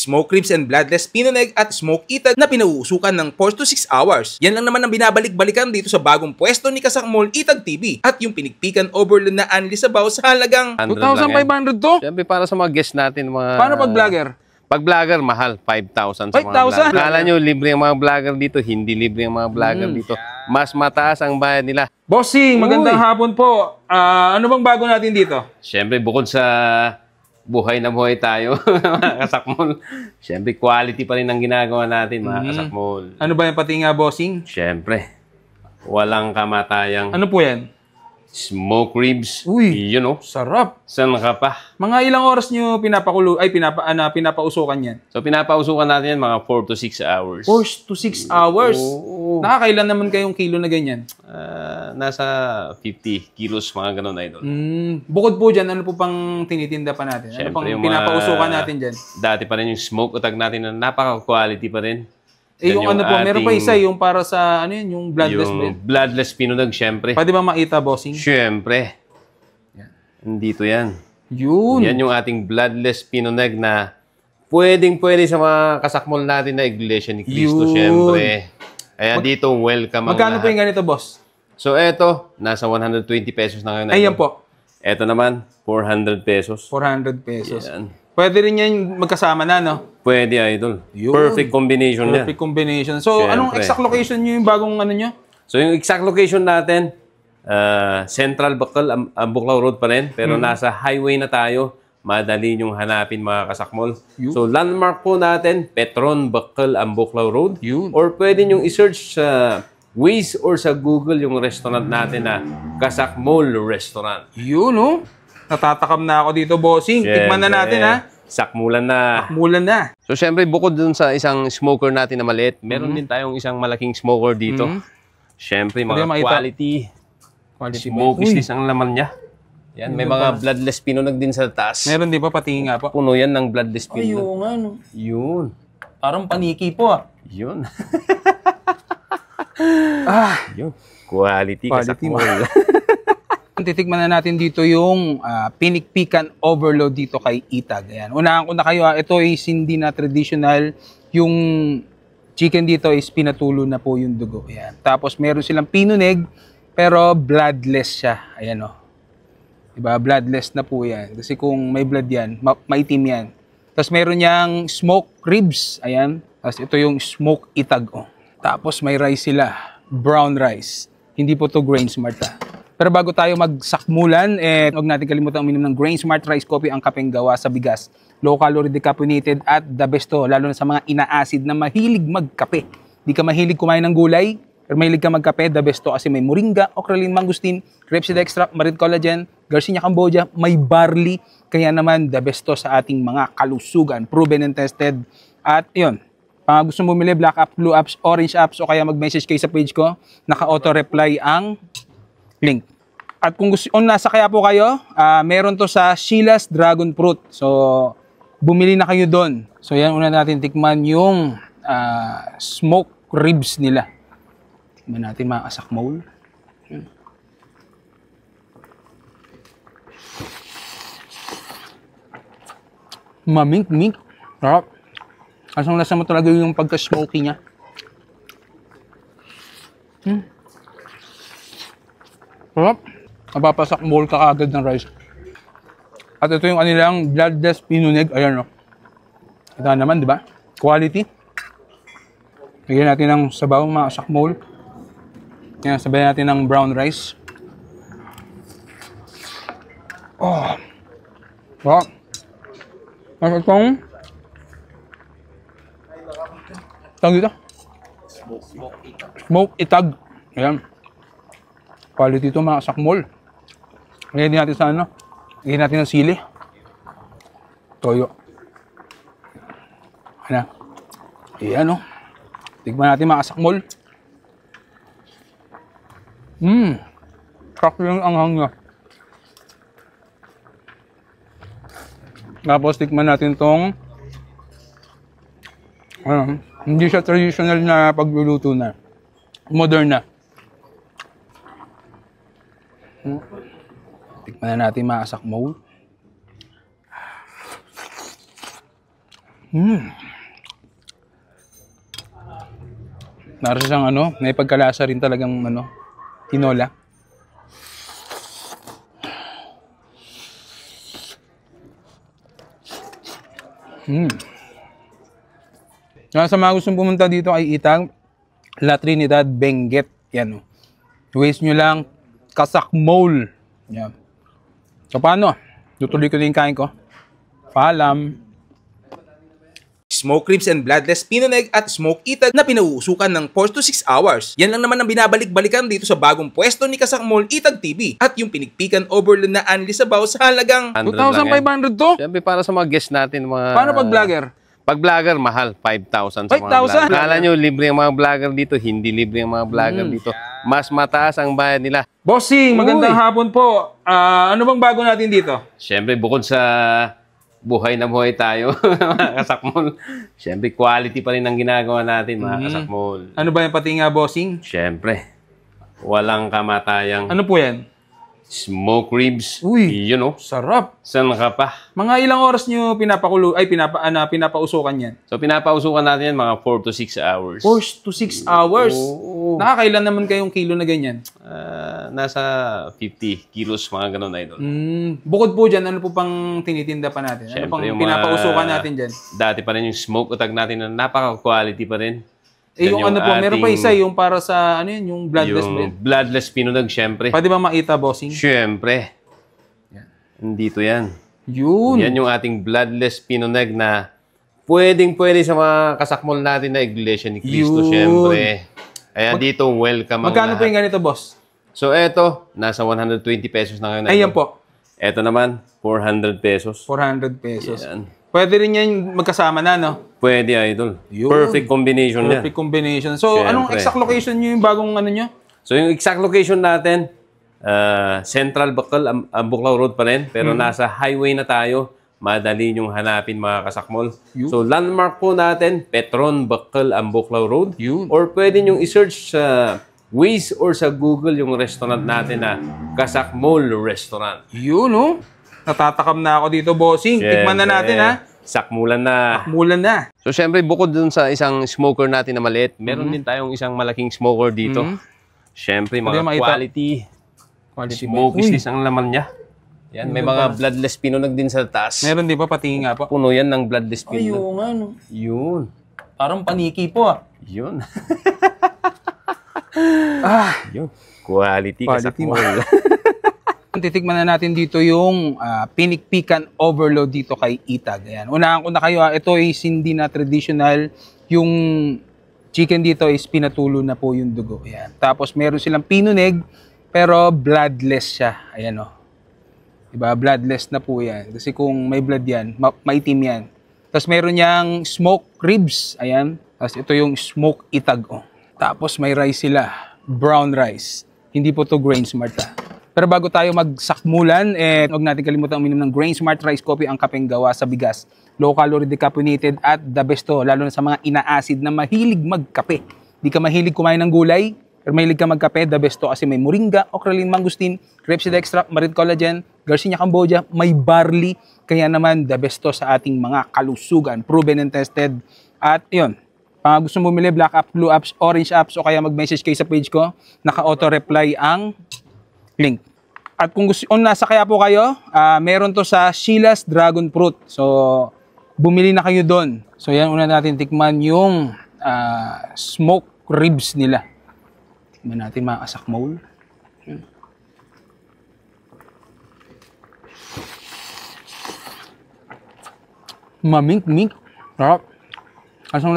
smoke ribs and bloodless pinoneg at smoke itag na pinauusukan ng 4 to 6 hours. Yan lang naman ang binabalik-balikan dito sa bagong pwesto ni Kasakmol Itag TV at yung pinigpikan overload na Anli Sabaw sa halagang 2,500 to? Siyempre para sa mga guests natin. Paano pag vlogger? Pag vlogger, mahal. 5,000 sa mga vlogger. Kala nyo, libre ang mga vlogger dito. Hindi libre ang mga vlogger dito. Mas mataas ang bayad nila. Bossing, magandang hapon po. Ano bang bago natin dito? Siyempre, bukod sa buhay na buhay tayo, mga kasakmol. Siyempre, quality pa rin ang ginagawa natin, mga kasakmol. Ano ba yung pati nga, bossing? Siyempre, walang kamatayang Ano po yan? smoke ribs. Uy, You know, sarap. saan ka pa? Mga ilang oras nyo pinapausukan yan? So, pinapausukan natin yan mga 4 to 6 hours. 4 to 6 hours? Oo. Nakakailan naman kayong kilo na ganyan? Nasa 50 kilos, mga ganun, idol. Bukod po dyan, ano po pang tinitinda pa natin? Ano pang Siyempre, yung pinapausukan natin dyan? Dati pa rin yung smoke utag natin na napaka-quality pa rin. Eh, Yan yung ano po, meron pa isa, yung para sa, ano yun, yung bloodless ba yun? Yung bloodless pinunag, siyempre. Pwede ba makita, bossing? Siyempre. Nandito yan. Yun. Yan yung ating bloodless pinunag na pwedeng-pwede sa mga kasakmol natin na Iglesia ni Cristo, Yun. siyempre. Kaya dito, welcome ang Magkano po lahat. yung ganito, boss? So, eto, nasa 120 pesos na ngayon. Ayan po. Eto naman, 400 pesos. 400 pesos. Yan. Pwede rin yan magkasama na, no? Pwede, idol. Yun. Perfect combination yan. Perfect combination. So, Siyempre. anong exact location nyo yung bagong ano nyo? So, yung exact location natin, Central Bacol, Ambuklaw Road pa rin. Pero nasa highway na tayo. Madali yung hanapin, mga kasakmol. So, landmark po natin, Petron Bacol, Ambuklaw Road. Yun. Or pwede nyo i-search sa Waze or sa Google yung restaurant natin na Kasakmol Restaurant. Yun, no? Natatakam na ako dito, bossing. Tikman na natin, ha? Sakmulan na. Mulan na. So, syempre, bukod dun sa isang smoker natin na maliit, meron din tayong isang malaking smoker dito. Syempre, mga quality smoke business ang laman niya. Yan, may mga bloodless pinunag din sa taas. Meron di ba? Pati nga po. Puno yan ng bloodless pinunag. Ayun nga, no? Yun. Parang paniki po, ah. Yun. Yun. Quality kasakmol. Titikman na natin dito yung pinikpikan overload dito kay Itag. Ayan. Unahan ko na kayo, ito is hindi na traditional. Yung chicken dito is pinatulo na po yung dugo. Ayan. Tapos meron silang pinuneg, pero bloodless siya. Ayan, o. Diba? Bloodless na po yan. Kasi kung may blood yan, maitim yan. Tapos meron niyang smoke ribs. Ayan. Tapos ito yung smoke itag. O. Tapos may rice sila. Brown rice. Hindi po to Grain Smart, ha. Pero bago tayo magsakmulan, huwag natin kalimutan uminom ng Grain Smart Rice Coffee, ang kapeng gawa sa bigas. Low calorie, decaffeinated at the best to, lalo na sa mga ina-acid na mahilig magkape. Di ka mahilig kumain ng gulay, pero mahilig ka magkape, the best to kasi may moringa, ocralin, mangustin, rapeseed extract, marine collagen, Garcinia cambogia, may barley. Kaya naman, the best to sa ating mga kalusugan, proven and tested. At yun, pag gusto mo bumili, black app, blue apps, orange apps, o kaya mag-message kayo sa page ko, naka-auto-reply ang link. At kung gusto, nasa kaya po kayo, meron to sa Sheila's Dragon Fruit. So, bumili na kayo doon. So, yan, una natin tikman yung smoke ribs nila. Tikman natin mga kasakmol. Mamink-mink. Sarap. Asang lasa mo talaga yung pagka-smoky niya. Sarap. Napapasakmol ka agad ng rice. At ito yung kanilang bloodless pinuneg. Ayan, o. Ito naman, di ba? Quality. Lagyan natin ng sabaw, mga sakmol. Yan, sabayan natin ng brown rice. Oh. Sarap. At itong tawag dito? Smoke itag. Ayan. Quality ito, mga sakmol. Lagyan din natin sa ano. Lagyan natin ng sili. Toyo. Ayan. Ayan, o. Tignan natin, mga sakmol. Sarap yung anghang niya. Tapos, tikman natin tong hindi siya traditional na pagluluto na. Modern na. Tikman na natin, mga sakmol. Naroon siyang may pagkalasa rin talagang tinola. Sa mga gustong pumunta dito kay Itag, La Trinidad, Benguet. Yan. Waste nyo lang, Kasak Mall. Yan. So paano? Tutuloy ko din kain ko. Paalam. Smoke ribs and bloodless pinoneg at smoke itag na pinauusukan ng 4 to 6 hours. Yan lang naman ang binabalik-balikan dito sa bagong pwesto ni Kasakmol Itag TV at yung pinigpikan overload na Anli Sabaw sa halagang 2,500 to? Siyempre para sa mga guests natin. Paano pag vlogger? Pag vlogger, mahal. 5,000 sa mga 5,000? vlogger. Kala nyo, libre ang mga vlogger dito. Hindi libre ang mga vlogger dito. Mas mataas ang bayad nila. Bossing, magandang hapon po. Ano bang bago natin dito? Siyempre, bukod sa buhay na buhay tayo, mga kasakmol. Siyempre, quality pa rin ang ginagawa natin, mga kasakmol. Ano ba yung pati nga, bossing? Siyempre, walang kamatayang Ano po yan? smoke ribs. Uy. Yun, Sarap. Saan ka pa? Mga ilang oras nyo pinapausukan yan? So, pinapausukan natin yan mga 4 to 6 hours. 4 to 6 hours? Oo. Nakakailan naman kayong kilo na ganyan? Nasa 50 kilos, mga ganun, idol. Bukod po dyan, ano po pang tinitinda pa natin? Ano pang pinapausukan natin dyan? Dati pa rin yung smoke utag natin na napaka-quality pa rin. Yung ano po, meron pa isa, yung para sa, yung bloodless bread. Yung bloodless pinunag, syempre. Pwede ba makita, bossing? Syempre. Nandito yan. Yun. Yan yung ating bloodless pinunag na pwedeng-pwede sa mga kasakmol natin na Iglesia ni Cristo, syempre. Kaya dito, welcome ang Magkano po lahat. yung ganito, boss? So, eto, nasa 120 pesos na ngayon. Ayan po. Eto naman, 400 pesos. 400 pesos. Yan. Pwede rin yan magkasama na, no? Pwede, idol. Yun. Perfect combination yan. Perfect combination. So, Siyempre. anong exact location nyo yung bagong nyo? So, yung exact location natin, Central Bacol, Ambuclao Road pa rin. Pero nasa highway na tayo. Madali yung hanapin, mga kasakmol. So, landmark po natin, Petron, Bacol, Ambuclao Road. Yun. Or pwede nyo i-search sa Waze or sa Google yung restaurant natin na Kasakmol Restaurant. Yun, no? Natatakam na ako dito, bossing. Tikman na natin, ha? Sakmulan na. Mulan na. So, syempre, bukod dun sa isang smoker natin na maliit, meron din tayong isang malaking smoker dito. Syempre, mga quality smoke is ang laman niya. Yan, may mga bloodless pinunag din sa taas. Meron di ba? Pati nga po. Puno yan ng bloodless pinunag. Ayun nga, no? Yun. Parang paniki po, ah. Yun. Yun. Quality kasakmol. Titikman na natin dito yung pinikpikan overload dito kay Itag. Ayan. Unahan ko na kayo, ito is hindi na traditional. Yung chicken dito is pinatulo na po yung dugo. Ayan. Tapos meron silang pinuneg, pero bloodless siya. Ayan, o. Diba? Bloodless na po yan. Kasi kung may blood yan, maitim yan. Tapos meron niyang smoke ribs. Ayan. Tapos ito yung smoke itag, o. Tapos may rice sila. Brown rice. Hindi po to Grain Smart, Pero bago tayo magsakmulan, huwag natin kalimutan uminom ng Grain Smart Rice Coffee, ang kapeng gawa sa bigas. Low calorie, decaffeinated at the best to, lalo na sa mga ina-acid na mahilig magkape. Di ka mahilig kumain ng gulay, pero mahilig ka magkape, the best to kasi may moringa, ocralin, mangustin, Rhapsody extract, Marid collagen, Garcinia cambogia, may barley. Kaya naman the best to sa ating mga kalusugan, proven and tested. At yun, pag gusto mo bumili, black apps, blue apps, orange apps, o kaya mag-message kayo sa page ko, naka-auto-reply ang link. At kung gusto, nasa kaya po kayo, meron to sa Sheila's Dragon Fruit. So, bumili na kayo doon. So, yan, una natin tikman yung smoke ribs nila. Tikman natin mga kasakmol. Mamink-mink. Sarap. Asang